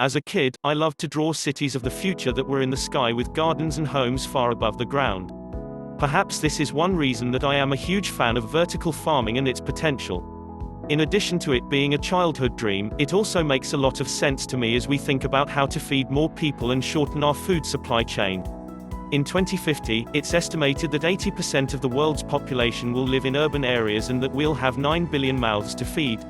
As a kid, I loved to draw cities of the future that were in the sky with gardens and homes far above the ground. Perhaps this is one reason that I am a huge fan of vertical farming and its potential. In addition to it being a childhood dream, it also makes a lot of sense to me as we think about how to feed more people and shorten our food supply chain. In 2050, it's estimated that 80% of the world's population will live in urban areas and that we'll have 9 billion mouths to feed.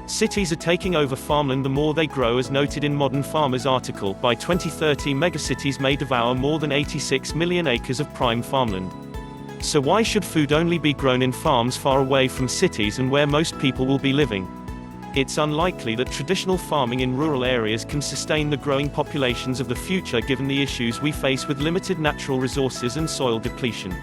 Cities are taking over farmland the more they grow, as noted in Modern Farmers article. By 2030, megacities may devour more than 86 million acres of prime farmland. So why should food only be grown in farms far away from cities and where most people will be living? It's unlikely that traditional farming in rural areas can sustain the growing populations of the future given the issues we face with limited natural resources and soil depletion.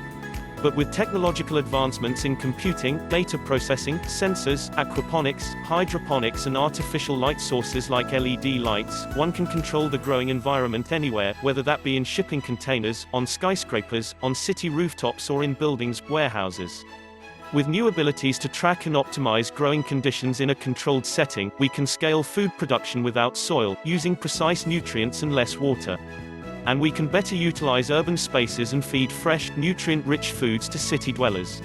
But with technological advancements in computing, data processing, sensors, aquaponics, hydroponics and artificial light sources like LED lights, one can control the growing environment anywhere, whether that be in shipping containers, on skyscrapers, on city rooftops or in buildings, warehouses. With new abilities to track and optimize growing conditions in a controlled setting, we can scale food production without soil, using precise nutrients and less water. And we can better utilize urban spaces and feed fresh, nutrient-rich foods to city dwellers.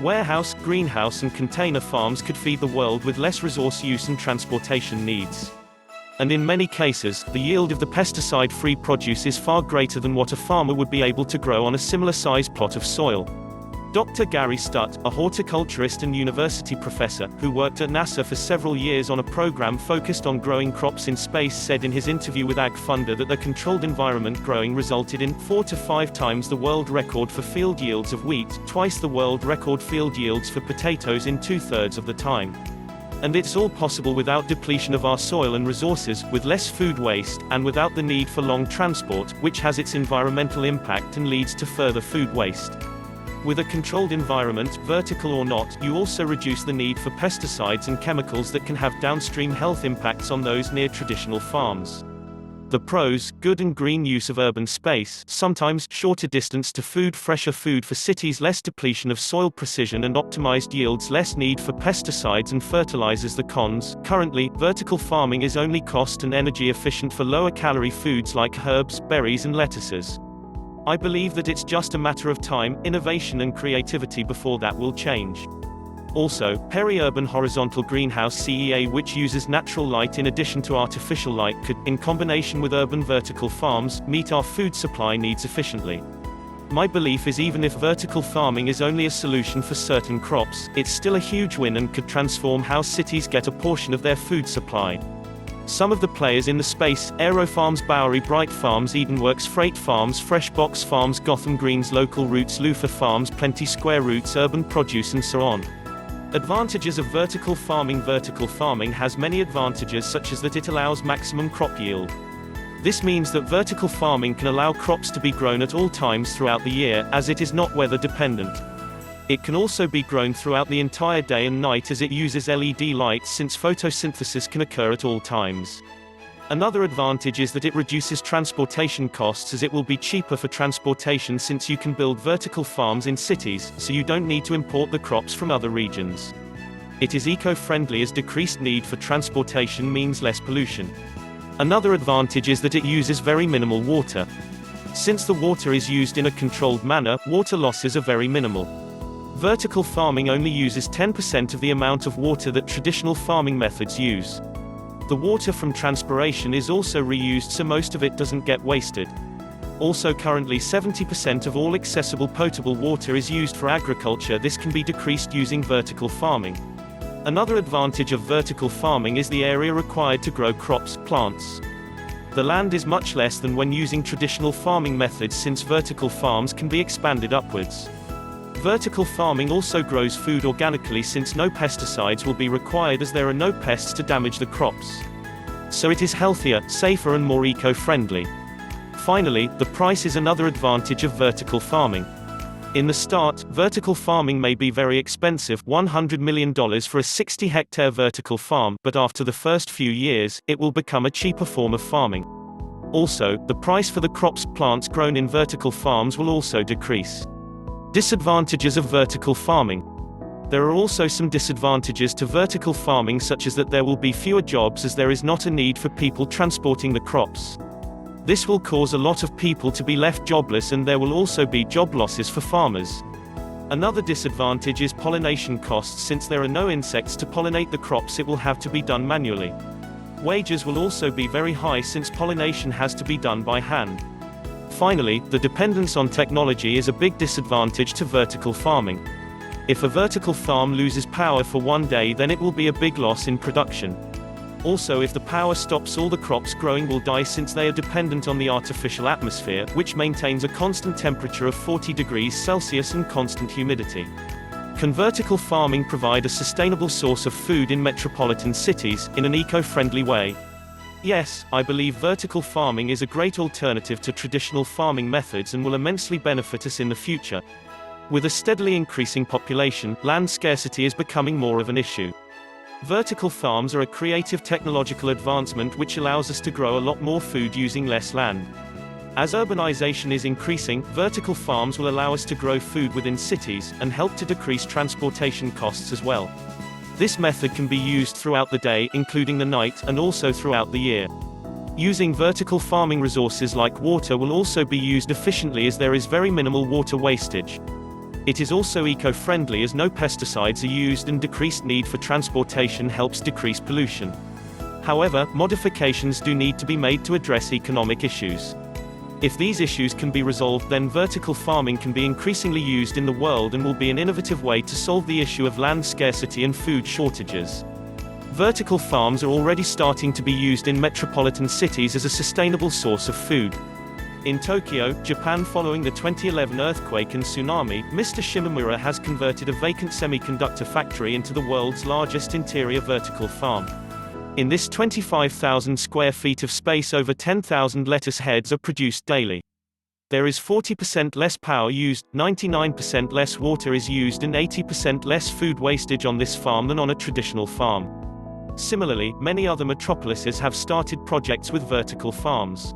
Warehouse, greenhouse and container farms could feed the world with less resource use and transportation needs. And in many cases, the yield of the pesticide-free produce is far greater than what a farmer would be able to grow on a similar-sized plot of soil. Dr. Gary Stutt, a horticulturist and university professor, who worked at NASA for several years on a program focused on growing crops in space, said in his interview with Ag Funder that the controlled environment growing resulted in 4 to 5 times the world record for field yields of wheat, twice the world record field yields for potatoes in 2/3 of the time. And it's all possible without depletion of our soil and resources, with less food waste, and without the need for long transport, which has its environmental impact and leads to further food waste. With a controlled environment, vertical or not, you also reduce the need for pesticides and chemicals that can have downstream health impacts on those near traditional farms. The pros: good and green use of urban space, sometimes shorter distance to food, fresher food for cities, less depletion of soil, precision and optimized yields, less need for pesticides and fertilizers. The cons: currently, vertical farming is only cost and energy efficient for lower calorie foods like herbs, berries and lettuces. I believe that it's just a matter of time, innovation and creativity before that will change. Also, peri-urban horizontal greenhouse CEA, which uses natural light in addition to artificial light, could, in combination with urban vertical farms, meet our food supply needs efficiently. My belief is even if vertical farming is only a solution for certain crops, it's still a huge win and could transform how cities get a portion of their food supply. Some of the players in the space: AeroFarms, Bowery, Bright Farms, Edenworks, Freight Farms, Fresh Box Farms, Gotham Greens, Local Roots, Lufa Farms, Plenty Square Roots, Urban Produce and so on. Advantages of vertical farming: vertical farming has many advantages, such as that it allows maximum crop yield. This means that vertical farming can allow crops to be grown at all times throughout the year, as it is not weather dependent. It can also be grown throughout the entire day and night, as it uses LED lights, since photosynthesis can occur at all times. Another advantage is that it reduces transportation costs, as it will be cheaper for transportation since you can build vertical farms in cities, so you don't need to import the crops from other regions. It is eco-friendly, as decreased need for transportation means less pollution. Another advantage is that it uses very minimal water. Since the water is used in a controlled manner, water losses are very minimal. Vertical farming only uses 10% of the amount of water that traditional farming methods use. The water from transpiration is also reused, so most of it doesn't get wasted. Also, currently 70% of all accessible potable water is used for agriculture. This can be decreased using vertical farming. Another advantage of vertical farming is the area required to grow crops, plants. The land is much less than when using traditional farming methods, since vertical farms can be expanded upwards. Vertical farming also grows food organically, since no pesticides will be required, as there are no pests to damage the crops. So it is healthier, safer and more eco-friendly. Finally, the price is another advantage of vertical farming. In the start, vertical farming may be very expensive, $100 million for a 60-hectare vertical farm, but after the first few years, it will become a cheaper form of farming. Also, the price for the crops, plants grown in vertical farms will also decrease. Disadvantages of vertical farming. There are also some disadvantages to vertical farming, such as that there will be fewer jobs as there is not a need for people transporting the crops. This will cause a lot of people to be left jobless, and there will also be job losses for farmers. Another disadvantage is pollination costs. Since there are no insects to pollinate the crops, it will have to be done manually. Wages will also be very high since pollination has to be done by hand. Finally, the dependence on technology is a big disadvantage to vertical farming. If a vertical farm loses power for one day, then it will be a big loss in production. Also, if the power stops, all the crops growing will die since they are dependent on the artificial atmosphere, which maintains a constant temperature of 40 degrees Celsius and constant humidity. Can vertical farming provide a sustainable source of food in metropolitan cities, in an eco-friendly way? Yes, I believe vertical farming is a great alternative to traditional farming methods and will immensely benefit us in the future. With a steadily increasing population, land scarcity is becoming more of an issue. Vertical farms are a creative technological advancement which allows us to grow a lot more food using less land. As urbanization is increasing, vertical farms will allow us to grow food within cities, and help to decrease transportation costs as well. This method can be used throughout the day, including the night, and also throughout the year. Using vertical farming, resources like water will also be used efficiently as there is very minimal water wastage. It is also eco-friendly as no pesticides are used, and decreased need for transportation helps decrease pollution. However, modifications do need to be made to address economic issues. If these issues can be resolved, then vertical farming can be increasingly used in the world and will be an innovative way to solve the issue of land scarcity and food shortages. Vertical farms are already starting to be used in metropolitan cities as a sustainable source of food. In Tokyo, Japan, following the 2011 earthquake and tsunami, Mr. Shimomura has converted a vacant semiconductor factory into the world's largest interior vertical farm. In this 25,000 square feet of space, over 10,000 lettuce heads are produced daily. There is 40% less power used, 99% less water is used, and 80% less food wastage on this farm than on a traditional farm. Similarly, many other metropolises have started projects with vertical farms.